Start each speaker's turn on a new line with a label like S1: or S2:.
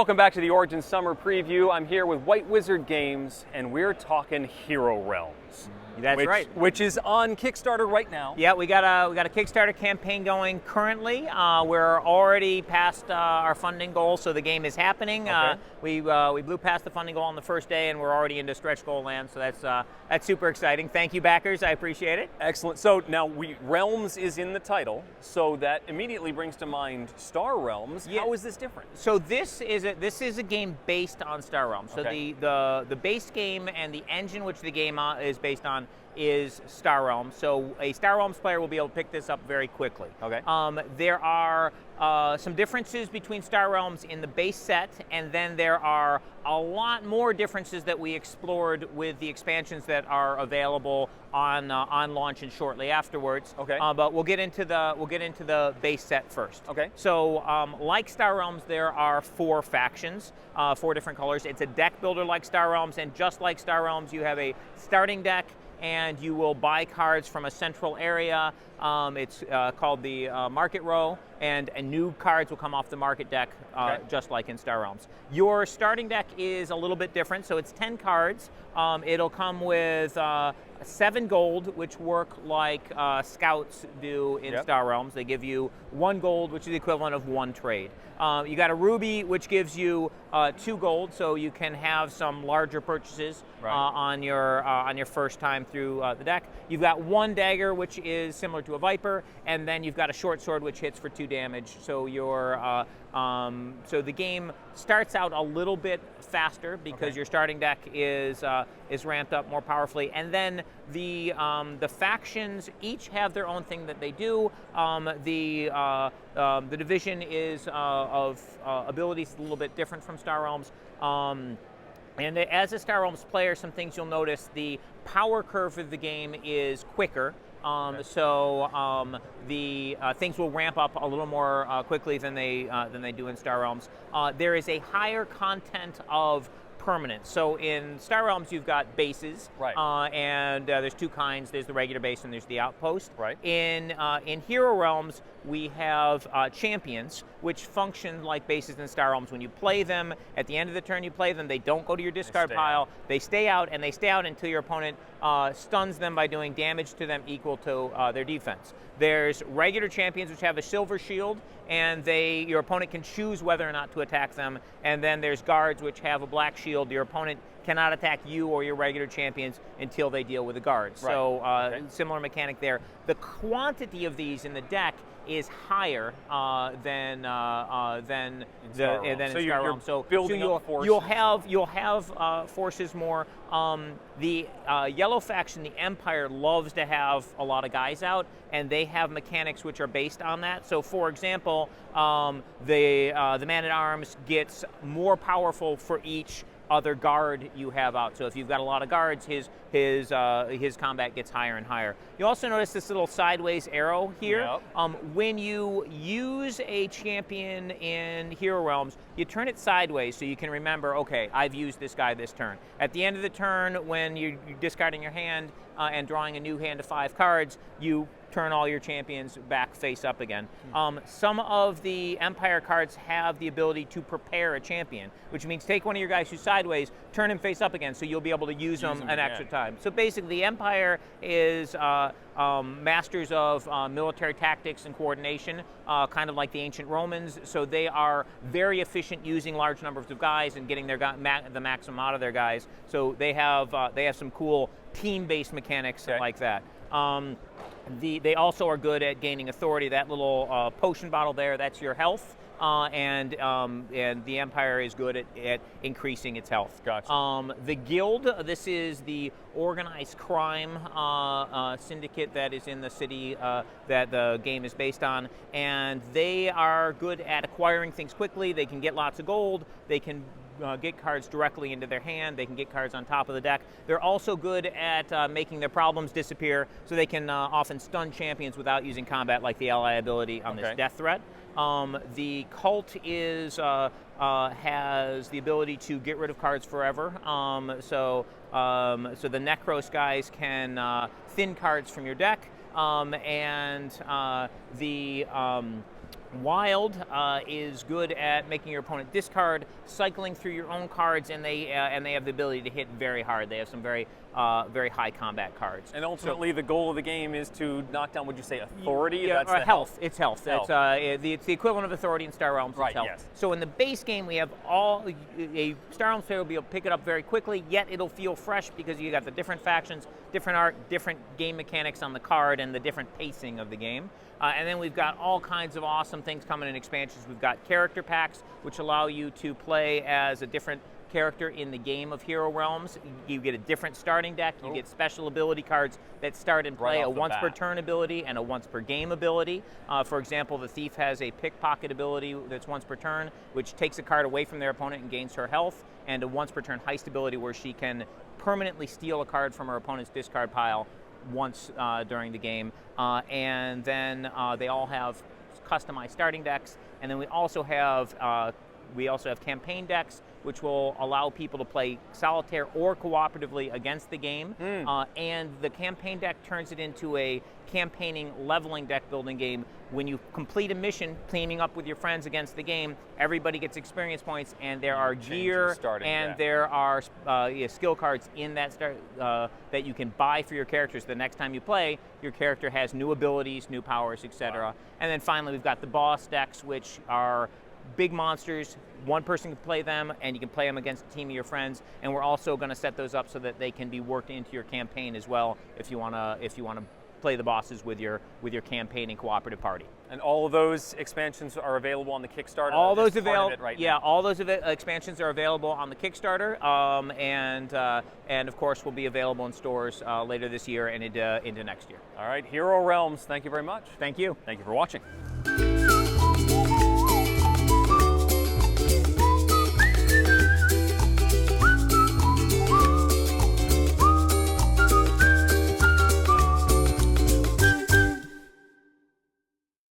S1: welcome back to the Origins Summer Preview. I'm here with White Wizard Games, and we're talking Hero Realms.
S2: That's right.
S1: Which is on Kickstarter right now.
S2: Yeah, we got a Kickstarter campaign going currently. We're already past our funding goal, so the game is happening.
S1: Okay.
S2: We blew past the funding goal on the first day, and we're already into stretch goal land. So that's super exciting. Thank you, backers. I appreciate it.
S1: Excellent. So now Realms is in the title, so that immediately brings to mind Star Realms.
S2: Yeah.
S1: How is this different?
S2: So this is a game based on Star Realms. So
S1: Okay.
S2: the base game and the engine which the game is based on is Star Realms. So a Star Realms player will be able to pick this up very quickly.
S1: Okay.
S2: There are some differences between Star Realms in the base set, and then there are a lot more differences that we explored with the expansions that are available on launch and shortly afterwards.
S1: Okay.
S2: But we'll get into the base set first.
S1: Okay.
S2: So like Star Realms, there are 4 factions, 4 different colors. It's a deck builder like Star Realms, and just like Star Realms, you have a starting deck, and you will buy cards from a central area. It's called the market row, and new cards will come off the market deck,
S1: Okay.
S2: just like in Star Realms. Your starting deck is a little bit different, so it's 10 cards. It'll come with 7 gold, which work like scouts do in
S1: Yep.
S2: Star Realms. They give you 1 gold, which is the equivalent of 1 trade. You got a ruby, which gives you 2 gold, so you can have some larger purchases
S1: Right.
S2: on your first time through the deck. You've got 1 dagger, which is similar to a viper, and then you've got a short sword, which hits for 2 damage. So so the game starts out a little bit faster because
S1: Okay.
S2: your starting deck is ramped up more powerfully, and then the factions each have their own thing that they do. The division is of abilities a little bit different from Star Realms. And as a Star Realms player, some things you'll notice: the power curve of the game is quicker. So the things will ramp up a little more quickly than they do in Star Realms. There is a higher content of permanence. So in Star Realms, you've got bases,
S1: Right.
S2: And there's 2 kinds. There's the regular base and there's the outpost.
S1: Right.
S2: In Hero Realms, we have champions, which function like bases in Star Realms. When you play them, at the end of the turn you play them, they don't go to your discard
S1: stay
S2: pile.
S1: out.
S2: They stay out, and they stay out until your opponent stuns them by doing damage to them equal to their defense. There's regular champions, which have a silver shield, and your opponent can choose whether or not to attack them. And then there's guards, which have a black shield. Your opponent cannot attack you or your regular champions until they deal with the guards.
S1: Right.
S2: So
S1: Okay.
S2: similar mechanic there. The quantity of these in the deck is higher than in
S1: Star Realms.
S2: Star
S1: So you're
S2: Realms. So
S1: building
S2: you'll,
S1: up forces.
S2: You'll have forces more. The yellow faction, the Empire, loves to have a lot of guys out, and they have mechanics which are based on that. So, for example, the Man-at-Arms gets more powerful for each other guard you have out. So if you've got a lot of guards, his combat gets higher and higher. You also notice this little sideways arrow here.
S1: Yep.
S2: When you use a champion in Hero Realms, you turn it sideways so you can remember, okay, I've used this guy this turn. At the end of the turn, when you're discarding your hand and drawing a new hand of 5 cards, you turn all your champions back face up again. Some of the Empire cards have the ability to prepare a champion, which means take one of your guys who's sideways, turn him face up again, so you'll be able to use them an extra time. So basically, the Empire is masters of military tactics and coordination, kind of like the ancient Romans. So they are very efficient using large numbers of guys and getting the maximum out of their guys. So they have some cool team-based mechanics like that. They also are good at gaining authority. That little potion bottle there, that's your health. And the Empire is good at increasing its health.
S1: Gotcha.
S2: The Guild, this is the organized crime syndicate that is in the city that the game is based on, and they are good at acquiring things quickly. They can get lots of gold. They can get cards directly into their hand. They can get cards on top of the deck. They're also good at making their problems disappear, so they can often stun champions without using combat, like the ally ability on this death threat. The cult has the ability to get rid of cards forever. So the Necros guys can thin cards from your deck, and the Wild is good at making your opponent discard, cycling through your own cards, and they have the ability to hit very hard. They have some very high combat cards.
S1: And ultimately, the goal of the game is to knock down, would you say, authority?
S2: Yeah,
S1: That's the
S2: health. It's health.
S1: Health.
S2: It's the equivalent of authority in Star Realms.
S1: Right,
S2: It's health.
S1: yes.
S2: So in the base game, we have a Star Realms player will be able to pick it up very quickly, yet it'll feel fresh because you got the different factions, different art, different game mechanics on the card, and the different pacing of the game. And then we've got all kinds of awesome things coming in expansions. We've got character packs, which allow you to play as a different character in the game of Hero Realms. You get a different starting deck. You get special ability cards that start in play,
S1: Right
S2: a
S1: off the
S2: once per
S1: bat.
S2: turn ability and a once per game ability. For example, the Thief has a pickpocket ability that's once per turn, which takes a card away from their opponent and gains her health, and a once per turn heist ability where she can permanently steal a card from her opponent's discard pile once during the game. And then they all have customized starting decks, and then we also have campaign decks, which will allow people to play solitaire or cooperatively against the game. And the campaign deck turns it into a campaigning, leveling deck building game. When you complete a mission, cleaning up with your friends against the game, everybody gets experience points, and there are
S1: Change
S2: gear
S1: your starting
S2: and
S1: deck.
S2: there are skill cards in that that you can buy for your characters. The next time you play, your character has new abilities, new powers, etc.
S1: Wow.
S2: And then finally, we've got the boss decks, which are big monsters. One person can play them, and you can play them against a team of your friends. And we're also going to set those up so that they can be worked into your campaign as well, if you want to play the bosses with your campaigning cooperative party.
S1: And all of those expansions are available on the Kickstarter.
S2: All those
S1: That's part of
S2: available,
S1: it right
S2: yeah.
S1: now.
S2: All those expansions are available on the Kickstarter, and of course will be available in stores later this year and into next year.
S1: All right, Hero Realms. Thank you very much.
S2: Thank you.
S1: Thank you for watching.